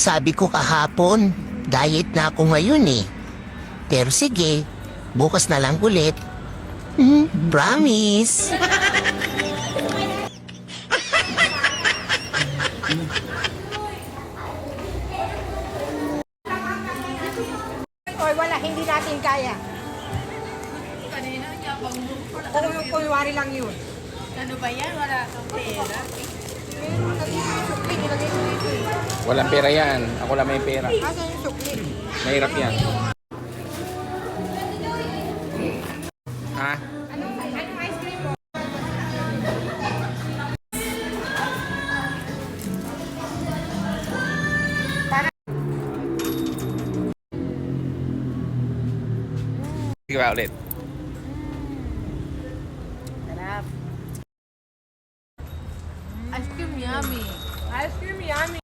Sabi ko kahapon, diet na ako ngayon eh. Pero sige, bukas na lang ulit. Promise. Oy, wala, hindi natin kaya. Kanina niya bang Kunwari lang yun. ano ba yan? Wala kang pera. Sukli, nilagay ko dito eh. Walang pera yan. Ako lang may pera. Asan yung sukli? Mahirap yan. Ha? Anong ice cream mo? Sige ba ulit?